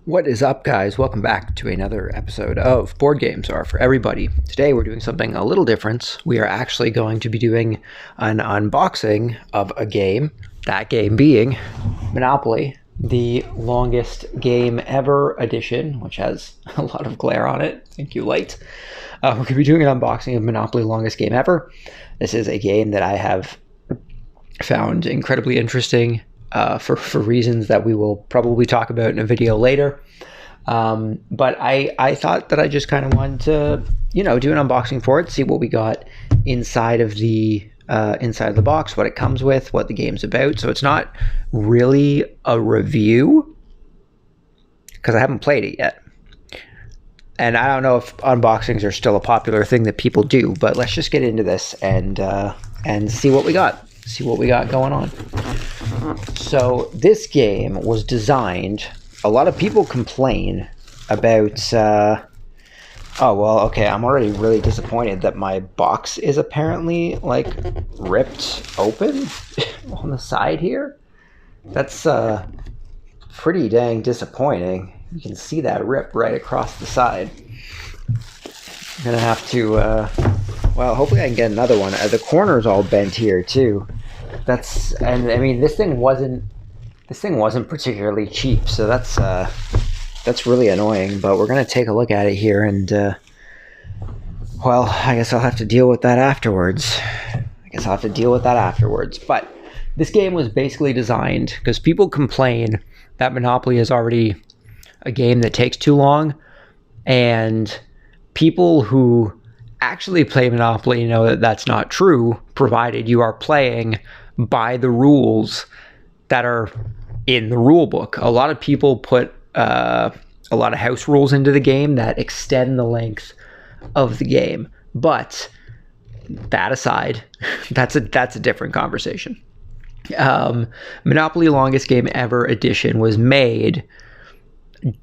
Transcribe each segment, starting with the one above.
What is up, guys? Welcome back to another episode of Board Games Are For Everybody. Today we're doing something a little different. We are actually going to be doing an unboxing of a game, that game being Monopoly, the longest game ever edition, which has a lot of glare on it. Thank you, light. We're going to be doing an unboxing of Monopoly longest game ever. This is a game that I have found incredibly interesting for reasons that we will probably talk about in a video later. But I thought that I just kind of wanted to, do an unboxing for it, see what we got inside of the box, what it comes with, what the game's about. So it's not really a review because I haven't played it yet. And I don't know if unboxings are still a popular thing that people do, but let's just get into this and see what we got. See what we got going on. So this game was designed, a lot of people complain about, I'm already really disappointed that my box is apparently like ripped open on the side here. That's pretty dang disappointing. You can see that rip right across the side. I'm gonna have to, hopefully I can get another one. The corner's all bent here too. This thing wasn't particularly cheap, so that's really annoying. But we're gonna take a look at it here, and I guess I'll have to deal with that afterwards. But this game was basically designed because people complain that Monopoly is already a game that takes too long, and people who actually play Monopoly know that that's not true, provided you are playing by the rules that are in the rule book. A lot of people put a lot of house rules into the game that extend the length of the game, but that aside, that's a different conversation. Monopoly Longest Game Ever Edition was made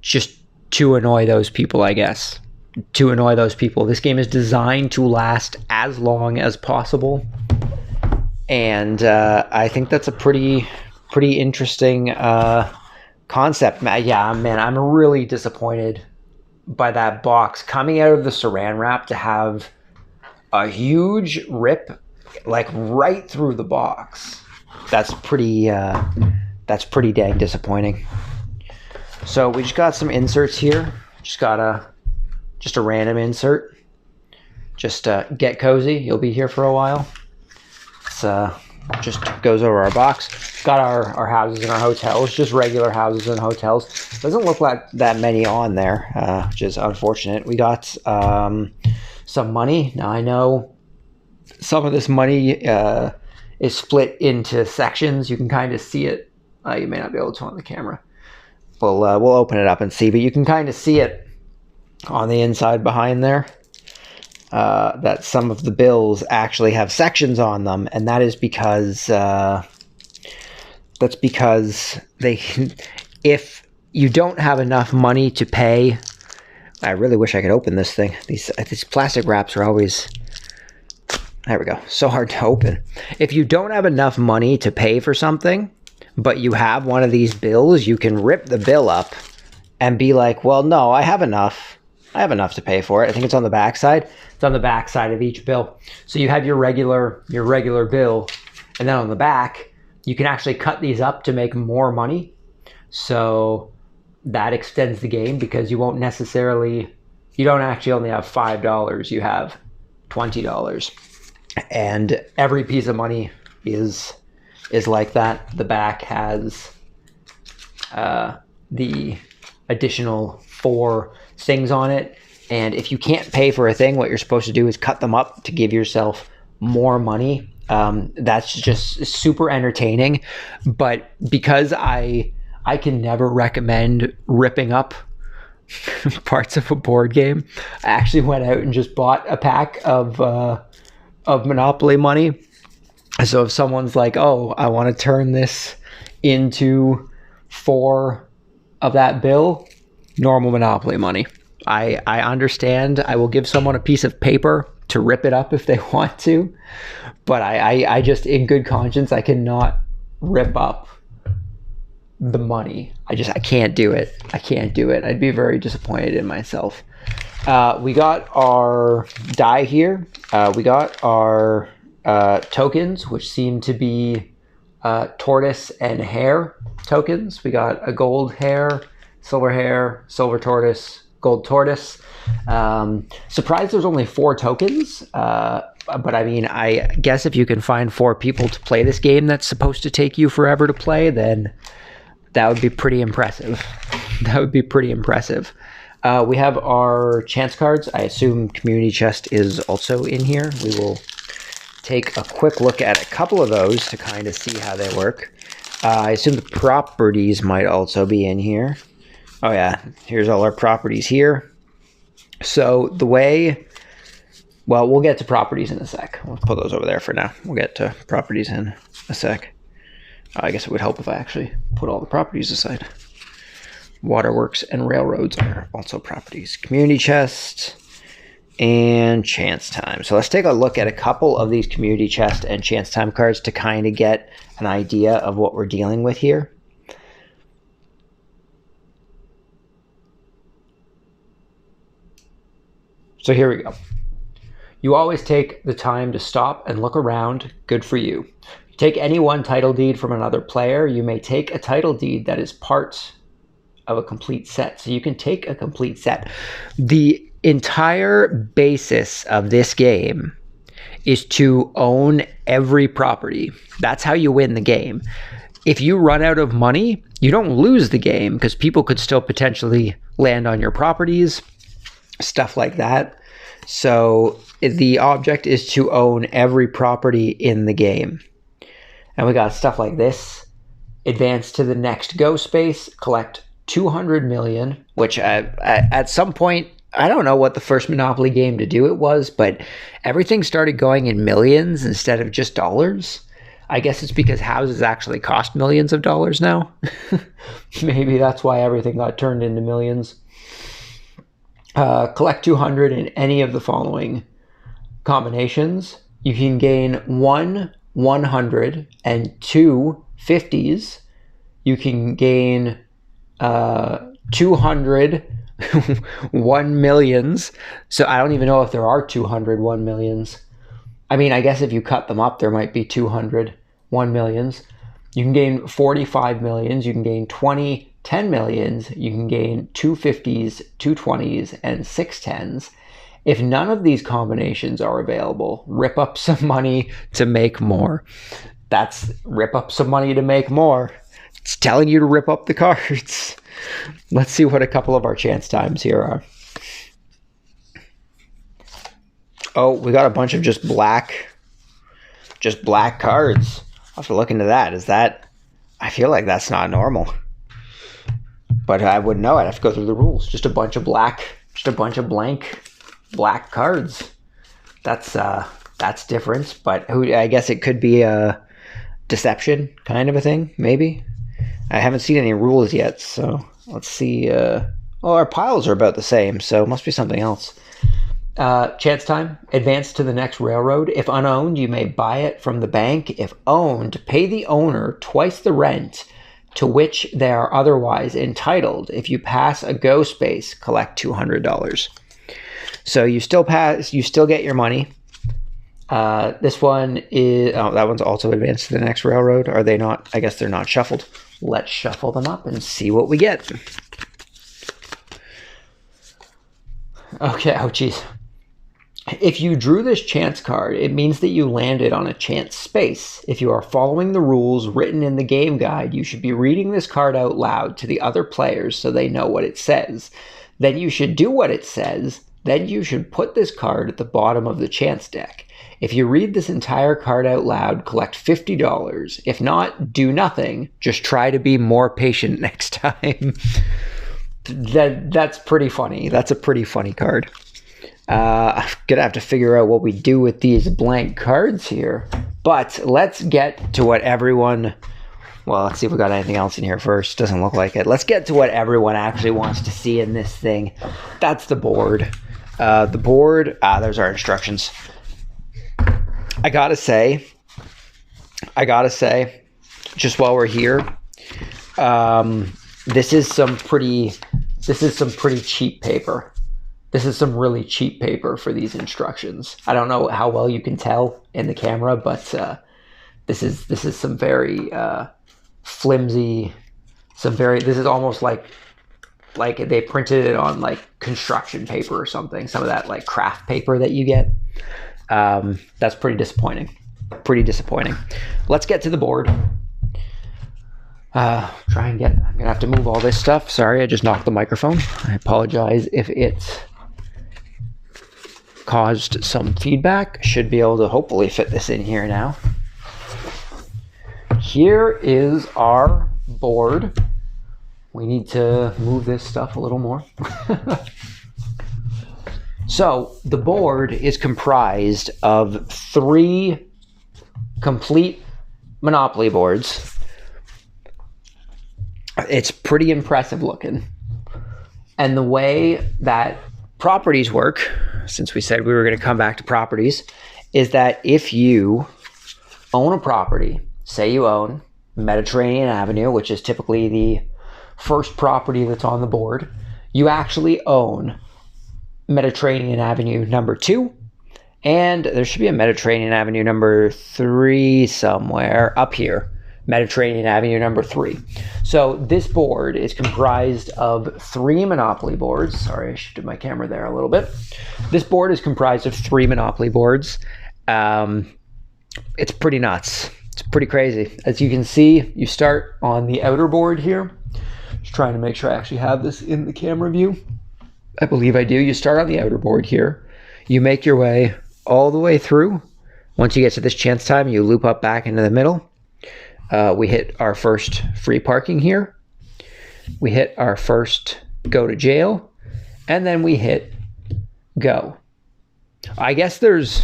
just to annoy those people, I guess. This game is designed to last as long as possible, and I think that's a pretty interesting concept. Man, I'm really disappointed by that box coming out of the saran wrap to have a huge rip like right through the box. That's pretty dang disappointing. So we just got some inserts here. Just a random insert. Just get cozy. You'll be here for a while. It's just goes over our box. Got our houses and our hotels, just regular houses and hotels. Doesn't look like that many on there, which is unfortunate. We got some money. Now I know some of this money is split into sections. You can kind of see it. You may not be able to on the camera. We'll open it up and see, but you can kind of see it on the inside behind there, that some of the bills actually have sections on them, and that is because if you don't have enough money to pay, I really wish I could open this thing. These plastic wraps are always, there we go, so hard to open. If you don't have enough money to pay for something, but you have one of these bills, you can rip the bill up and be like, well, no, I have enough to pay for it. I think it's on the back side. It's on the back side of each bill. So you have your regular bill, and then on the back, you can actually cut these up to make more money. So that extends the game because you don't actually only have $5, you have $20. And every piece of money is like that. The back has the additional 4 things on it, and if you can't pay for a thing, what you're supposed to do is cut them up to give yourself more money. That's just super entertaining, but because I can never recommend ripping up parts of a board game, I actually went out and just bought a pack of Monopoly money. So if someone's like, oh, I want to turn this into 4 of that bill, normal Monopoly money. I understand. I will give someone a piece of paper to rip it up if they want to, but I just, in good conscience, I cannot rip up the money. I can't do it. I can't do it. I'd be very disappointed in myself. We got our die here. We got our tokens, which seem to be tortoise and hare tokens. We got a gold hare, silver tortoise, gold tortoise. Surprised there's only 4 tokens. But I mean, I guess if you can find 4 people to play this game that's supposed to take you forever to play, then that would be pretty impressive. That would be pretty impressive. We have our chance cards. I assume Community Chest is also in here. We will take a quick look at a couple of those to kind of see how they work. I assume the properties might also be in here. Oh yeah, here's all our properties here. So the way, well, we'll get to properties in a sec. We'll put those over there for now. We'll get to properties in a sec. I guess it would help if I actually put all the properties aside. Waterworks and railroads are also properties. Community chest and chance time. So let's take a look at a couple of these community chest and chance time cards to kind of get an idea of what we're dealing with here. So here we go. You always take the time to stop and look around. Good for you. Take any one title deed from another player. You may take a title deed that is part of a complete set. So you can take a complete set. The entire basis of this game is to own every property. That's how you win the game. If you run out of money, you don't lose the game because people could still potentially land on your properties, stuff like that. So the object is to own every property in the game. And we got stuff like this. Advance to the next go space, collect 200 million, which at some point, I don't know what the first Monopoly game to do it was, but everything started going in millions instead of just dollars. I guess it's because houses actually cost millions of dollars now. Maybe that's why everything got turned into millions. Collect 200 in any of the following combinations. You can gain 1 100 and 2 50s. You can gain 200 1 millions. So I don't even know if there are 200 1 millions. I mean, I guess if you cut them up, there might be 200 1 millions. You can gain 45 millions. You can gain 20 10 millions. You can gain 2 50s, 2 20s, and 6 10s. If none of these combinations are available, rip up some money to make more. That's rip up some money to make more. It's telling you to rip up the cards. Let's see what a couple of our chance times here are. Oh, we got a bunch of just black cards. I'll have to look into that. Is that, I feel like that's not normal. But I wouldn't know. I'd have to go through the rules. Just a bunch of blank black cards. That's different, but I guess it could be a deception kind of a thing, maybe. I haven't seen any rules yet, so let's see. Well, our piles are about the same, so it must be something else. Chance time. Advance to the next railroad. If unowned, you may buy it from the bank. If owned, pay the owner twice the rent to which they are otherwise entitled. If you pass a go space, collect $200. So you still get your money. This one is, that one's also advanced to the next railroad. Are they not? I guess they're not shuffled. Let's shuffle them up and see what we get. Okay, oh geez. If you drew this chance card, it means that you landed on a chance space. If you are following the rules written in the game guide, you should be reading this card out loud to the other players so they know what it says. Then you should do what it says. Then you should put this card at the bottom of the chance deck. If you read this entire card out loud, collect $50. If not, do nothing. Just try to be more patient next time. That's pretty funny. That's a pretty funny card. I'm gonna have to figure out what we do with these blank cards here. But let's get to what everyone... Well, let's see if we got anything else in here first. Doesn't look like it. Let's get to what everyone actually wants to see in this thing. That's the board. The board... there's our instructions. I gotta say, just while we're here, This is some pretty cheap paper. This is some really cheap paper for these instructions. I don't know how well you can tell in the camera, but this is some very flimsy, this is almost like they printed it on like construction paper or something. Some of that like craft paper that you get. That's pretty disappointing. Let's get to the board. I'm gonna have to move all this stuff. Sorry, I just knocked the microphone. I apologize if it caused some feedback. Should be able to hopefully fit this in here now. Here is our board. We need to move this stuff a little more. So the board is comprised of 3 complete Monopoly boards. It's pretty impressive looking. And the way that properties work, since we said we were going to come back to properties, is that if you own a property, say you own Mediterranean Avenue, which is typically the first property that's on the board, you actually own Mediterranean Avenue number 2, and there should be a Mediterranean Avenue number 3 somewhere up here. Mediterranean Avenue number 3. So this board is comprised of 3 Monopoly boards. Sorry, I shifted my camera there a little bit. This board is comprised of 3 Monopoly boards. It's pretty nuts. It's pretty crazy. As you can see, you start on the outer board here. Just trying to make sure I actually have this in the camera view. I believe I do. You start on the outer board here. You make your way all the way through. Once you get to this chance time, you loop up back into the middle. We hit our first free parking here. We hit our first go to jail. And then we hit go. I guess there's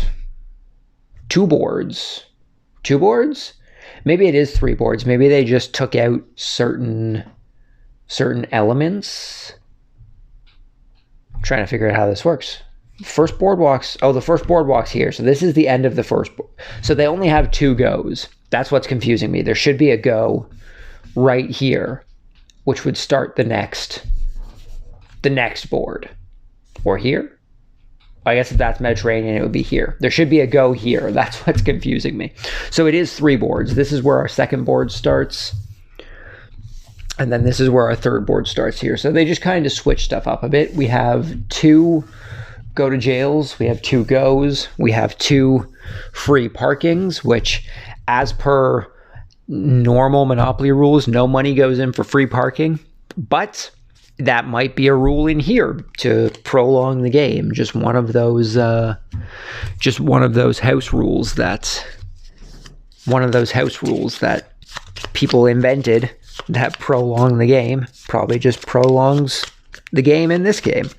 2 boards. 2 boards? Maybe it is 3 boards. Maybe they just took out certain elements. I'm trying to figure out how this works. First boardwalks. Oh, the first boardwalk's here. So this is the end of the first. So they only have 2 goes. That's what's confusing me. There should be a go right here, which would start the next board. Or here? I guess if that's Mediterranean, it would be here. There should be a go here. That's what's confusing me. So it is 3 boards. This is where our second board starts. And then this is where our third board starts here. So they just kind of switch stuff up a bit. We have 2 go to jails. We have 2 goes. We have 2 free parkings, which as per normal Monopoly rules, no money goes in for free parking. But that might be a rule in here to prolong the game. Just one of those house rules that people invented that prolong the game. Probably just prolongs the game in this game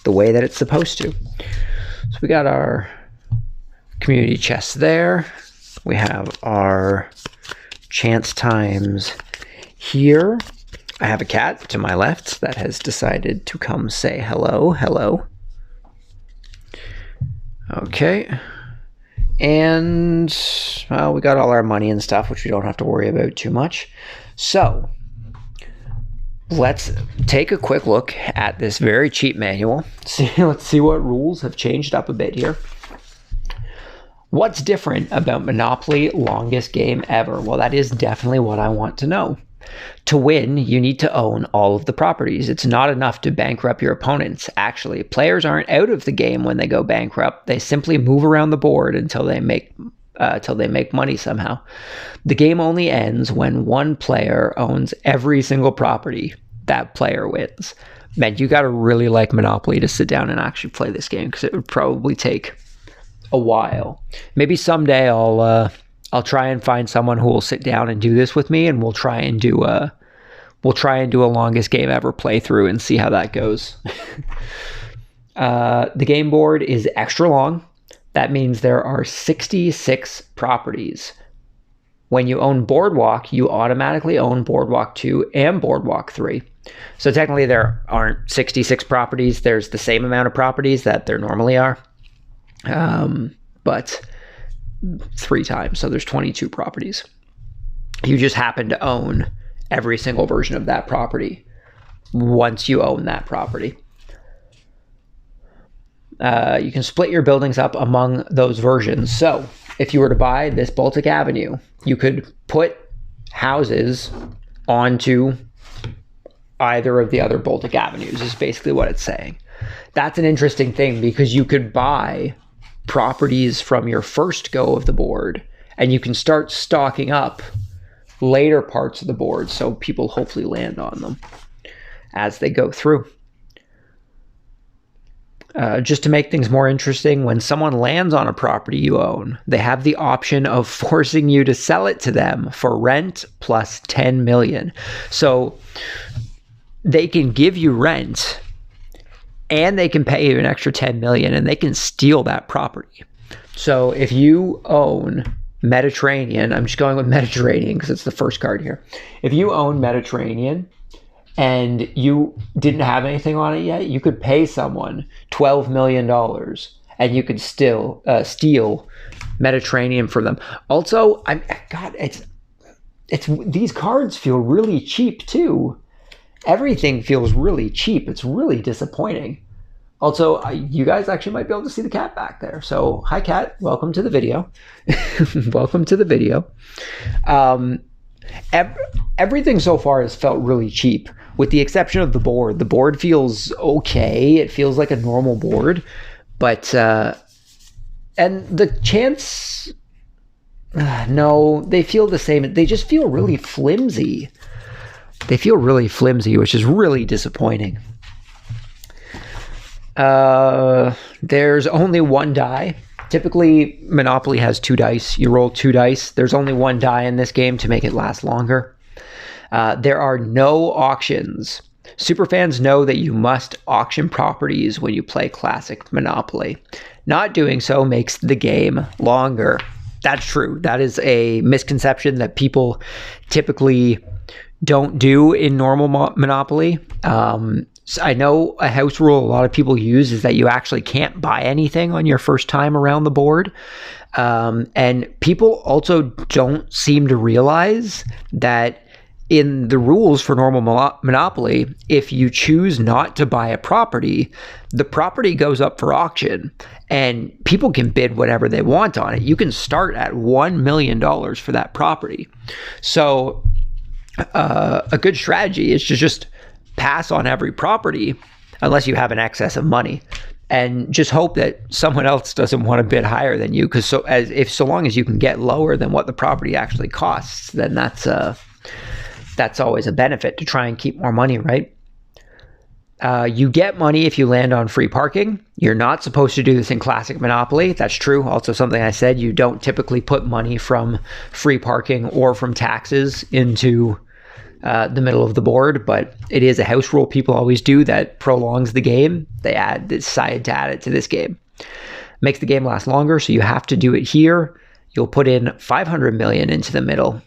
the way that it's supposed to. So we got our community chest there. We have our chance times here. I have a cat to my left that has decided to come say hello. Hello. Okay. And, well, we got all our money and stuff, which we don't have to worry about too much. So, let's take a quick look at this very cheap manual. Let's see what rules have changed up a bit here. What's different about Monopoly Longest Game Ever? Well, that is definitely what I want to know. To win, you need to own all of the properties. It's not enough to bankrupt your opponents. Actually, players aren't out of the game when they go bankrupt. They simply move around the board until they make money somehow. The game only ends when one player owns every single property. That player wins. Man, you got to really like Monopoly to sit down and actually play this game, because it would probably take a while. Maybe someday I'll try and find someone who will sit down and do this with me, and we'll try and do a Longest Game Ever playthrough and see how that goes. The game board is extra long. That means there are 66 properties. When you own Boardwalk, you automatically own Boardwalk 2 and Boardwalk 3. So technically there aren't 66 properties. There's the same amount of properties that there normally are. But 3 times, so there's 22 properties. You just happen to own every single version of that property once you own that property. You can split your buildings up among those versions. So if you were to buy this Baltic Avenue, you could put houses onto either of the other Baltic Avenues, is basically what it's saying. That's an interesting thing, because you could buy properties from your first go of the board, and you can start stocking up later parts of the board, so people hopefully land on them as they go through. Just to make things more interesting, when someone lands on a property you own, they have the option of forcing you to sell it to them for rent plus 10 million. So they can give you rent and they can pay you an extra 10 million, and they can steal that property. So if you own Mediterranean, I'm just going with Mediterranean because it's the first card here. If you own Mediterranean and you didn't have anything on it yet, you could pay someone $12 million and you could still steal Mediterranean from them. Also, it's these cards feel really cheap too. Everything feels really cheap. It's really disappointing. Also, you guys actually might be able to see the cat back there. So, hi cat, welcome to the video. Welcome to the video. Everything so far has felt really cheap, with the exception of the board. The board feels okay. It feels like a normal board, but and the chance, no, they feel the same. They just feel really flimsy. They feel really flimsy, which is really disappointing. There's only one die. Typically, Monopoly has 2 dice. You roll 2 dice. There's only 1 die in this game to make it last longer. There are no auctions. Superfans know that you must auction properties when you play classic Monopoly. Not doing so makes the game longer. That's true. That is a misconception that people typically don't do in normal Monopoly. So I know a house rule a lot of people use is that you actually can't buy anything on your first time around the board. And people also don't seem to realize that in the rules for normal Monopoly, if you choose not to buy a property, the property goes up for auction and people can bid whatever they want on it. You can start at $1 million for that property. So a good strategy is to just pass on every property unless you have an excess of money, and just hope that someone else doesn't want to bid higher than you, because so long as you can get lower than what the property actually costs, then that's always a benefit, to try and keep more money, right? You get money if you land on free parking. You're not supposed to do this in classic Monopoly. That's true. Also, something I said, you don't typically put money from free parking or from taxes into the middle of the board, but it is a house rule people always do that prolongs the game. They decide to add it to this game. Makes the game last longer, so you have to do it here. You'll put in 500 million into the middle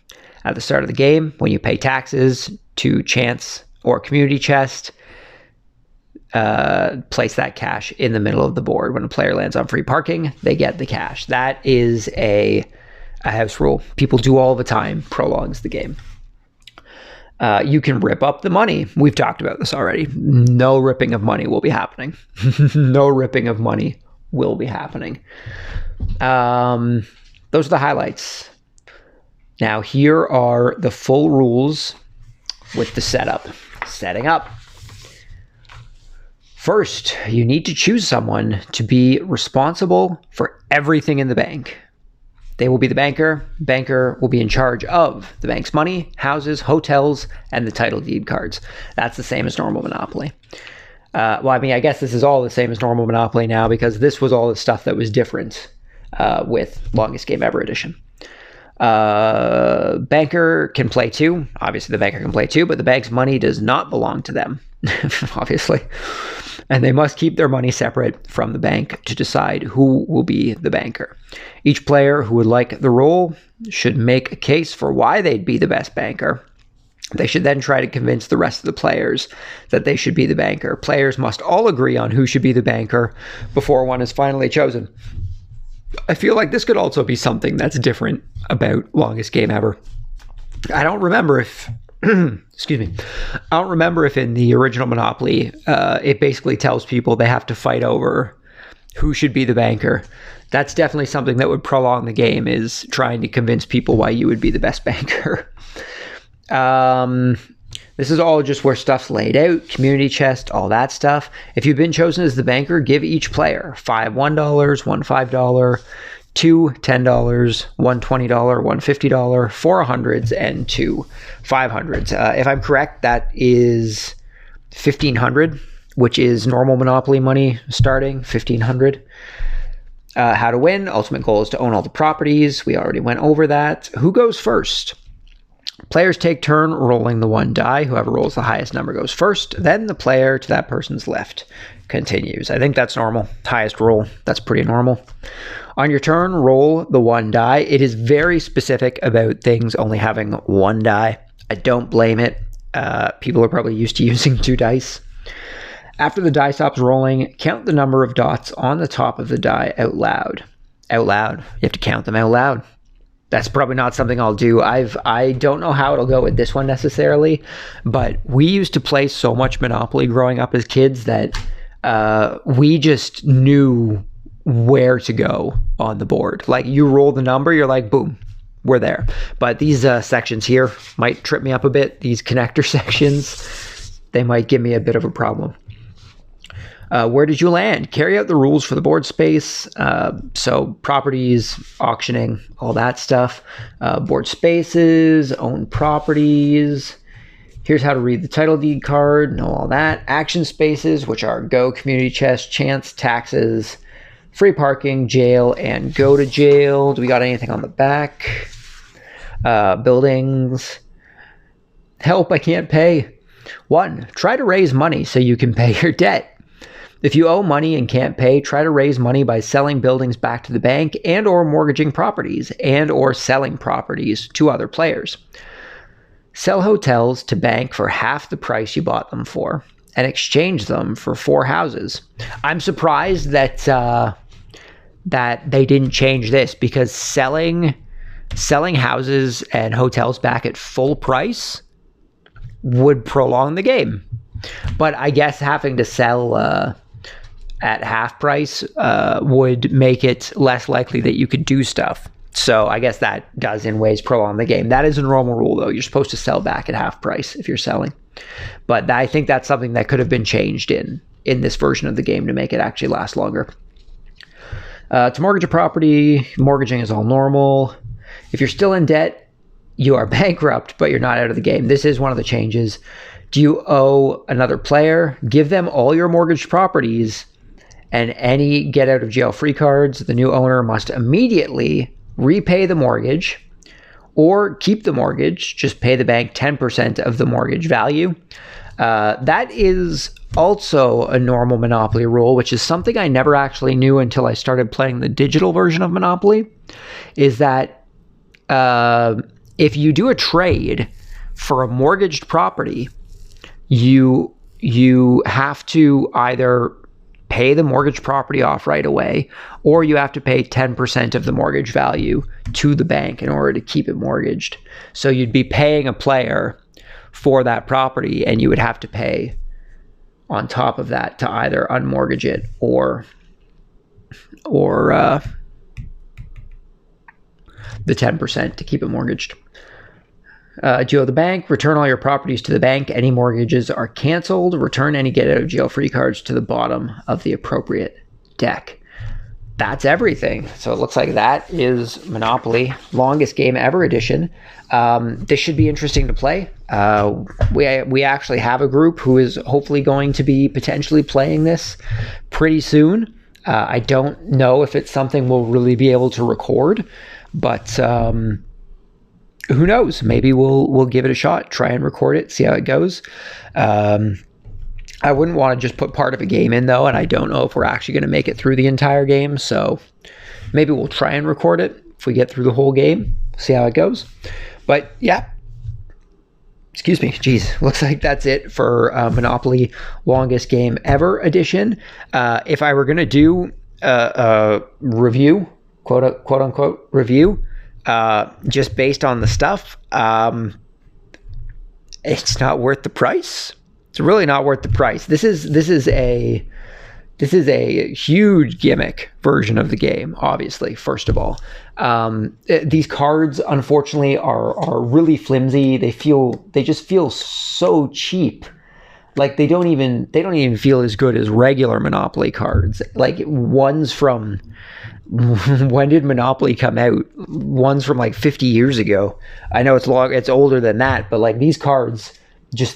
at the start of the game. When you pay taxes to chance or community chest, place that cash in the middle of the board. When a player lands on free parking, they get the cash. That is a house rule people do all the time, prolongs the game. You can rip up the money. We've talked about this already. No ripping of money will be happening. No ripping of money will be happening. Those are the highlights. Now, here are the full rules with the setup. Setting up. First, you need to choose someone to be responsible for everything in the bank. They will be the banker. Banker will be in charge of the bank's money, houses, hotels, and the title deed cards. That's the same as normal Monopoly. Well, I mean, I guess this is all the same as normal Monopoly now, because this was all the stuff that was different with Longest Game Ever Edition. Banker can play too. Obviously, the banker can play too, but the bank's money does not belong to them, obviously. And they must keep their money separate from the bank to decide who will be the banker. Each player who would like the role should make a case for why they'd be the best banker. They should then try to convince the rest of the players that they should be the banker. Players must all agree on who should be the banker before one is finally chosen. I feel like this could also be something that's different about Longest Game Ever. I don't remember if excuse me. I don't remember if in the original Monopoly, it basically tells people they have to fight over who should be the banker. That's definitely something that would prolong the game, is trying to convince people why you would be the best banker. This is all just where stuff's laid out, community chest, all that stuff. If you've been chosen as the banker, give each player $5 $1, $1 $5, $2 $10, $1 $20, $1 $50, 4 hundreds, and 2 500s. If I'm correct, that is 1,500, which is normal Monopoly money starting, 1,500. How to win. Ultimate goal is to own all the properties. We already went over that. Who goes first? Players take turn rolling the one die. Whoever rolls the highest number goes first. Then the player to that person's left continues. I think that's normal. Highest roll. That's pretty normal. On your turn, roll the one die. It is very specific about things only having one die. I don't blame it. People are probably used to using 2 dice. After the die stops rolling, count the number of dots on the top of the die out loud. Out loud. You have to count them out loud. That's probably not something I'll do. I don't know how it'll go with this one necessarily, but we used to play so much Monopoly growing up as kids that we just knew where to go on the board. Like, you roll the number, you're like, boom, we're there. But these sections here might trip me up a bit. These connector sections, they might give me a bit of a problem. Where did you land? Carry out the rules for the board space. So properties, auctioning, all that stuff. Board spaces, own properties. Here's how to read the title deed card. Know all that. Action spaces, which are go, community chest, chance, taxes, free parking, jail, and go to jail. Do we got anything on the back? Buildings. Help, I can't pay. 1, try to raise money so you can pay your debt. If you owe money and can't pay, try to raise money by selling buildings back to the bank and or mortgaging properties and or selling properties to other players. Sell hotels to bank for half the price you bought them for and exchange them for 4 houses. I'm surprised that that they didn't change this, because selling houses and hotels back at full price would prolong the game. But I guess having to sell at half price would make it less likely that you could do stuff. So I guess that does in ways prolong the game. That is a normal rule, though. You're supposed to sell back at half price if you're selling. But I think that's something that could have been changed in this version of the game to make it actually last longer. To mortgage a property, mortgaging is all normal. If you're still in debt, you are bankrupt, but you're not out of the game. This is one of the changes. Do you owe another player? Give them all your mortgaged properties and any get out of jail free cards. The new owner must immediately repay the mortgage or keep the mortgage. Just pay the bank 10% of the mortgage value. That is also a normal Monopoly rule, which is something I never actually knew until I started playing the digital version of Monopoly, is that if you do a trade for a mortgaged property, you have to either pay the mortgage property off right away, or you have to pay 10% of the mortgage value to the bank in order to keep it mortgaged. So you'd be paying a player for that property, and you would have to pay on top of that to either unmortgage it or the 10% to keep it mortgaged. Do you owe the bank? Return all your properties to the bank. Any mortgages are canceled. Return any get out of jail free cards to the bottom of the appropriate deck. That's everything. So it looks like that is Monopoly, longest game ever edition. This should be interesting to play. We actually have a group who is hopefully going to be potentially playing this pretty soon. I don't know if it's something we'll really be able to record, but who knows? Maybe we'll give it a shot, try and record it, see how it goes. I wouldn't want to just put part of a game in, though, and I don't know if we're actually going to make it through the entire game, so maybe we'll try and record it if we get through the whole game, see how it goes. But yeah, excuse me, geez, looks like that's it for Monopoly longest game ever edition. If I were going to do a review, quote unquote review, just based on the stuff, it's not worth the price. It's really not worth the price. This is a huge gimmick version of the game, obviously, first of all. These cards, unfortunately, are really flimsy. They just feel so cheap. Like they don't even feel as good as regular Monopoly cards. Like ones from, when did Monopoly come out? Ones from like 50 years ago. I know it's older than that, but like these cards,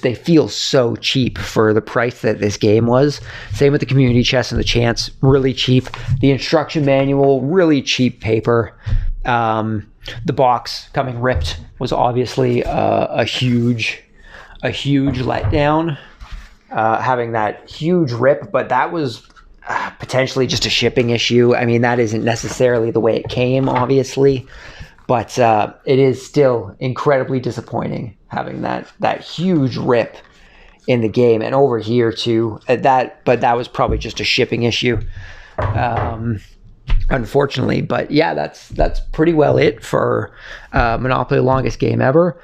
they feel so cheap for the price that this game was. Same with the community chest and the chance, really cheap. The instruction manual, really cheap paper. The box coming ripped was obviously a huge letdown. Having that huge rip, but that was potentially just a shipping issue. I mean, that isn't necessarily the way it came, obviously, but it is still incredibly disappointing having that huge rip in the game. And over here too, but that was probably just a shipping issue, unfortunately. But yeah, that's pretty well it for Monopoly Longest Game Ever.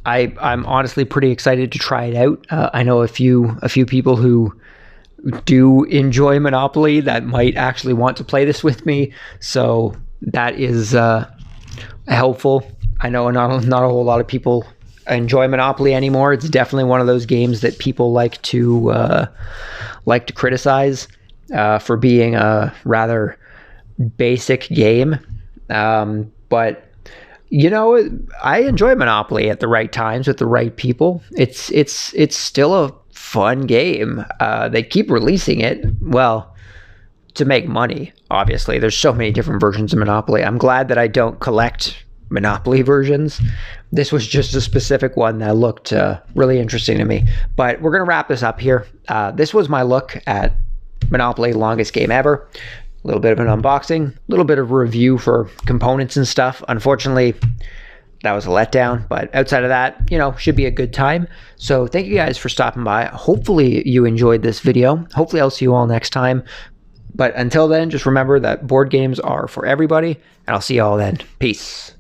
I'm honestly pretty excited to try it out. I know a few people who do enjoy Monopoly that might actually want to play this with me, so that is helpful. I know not a whole lot of people enjoy Monopoly anymore. It's definitely one of those games that people like to criticize for being a rather basic game, but you know, I enjoy Monopoly at the right times with the right people. It's still a fun game. They keep releasing it, well, to make money, obviously. There's so many different versions of Monopoly. I'm glad that I don't collect Monopoly versions. This was just a specific one that looked really interesting to me. But we're going to wrap this up here. This was my look at Monopoly Longest Game Ever. A little bit of an unboxing, a little bit of a review for components and stuff. Unfortunately, that was a letdown, but outside of that, you know, should be a good time. So thank you guys for stopping by. Hopefully you enjoyed this video. Hopefully I'll see you all next time. But until then, just remember that board games are for everybody, and I'll see you all then. Peace.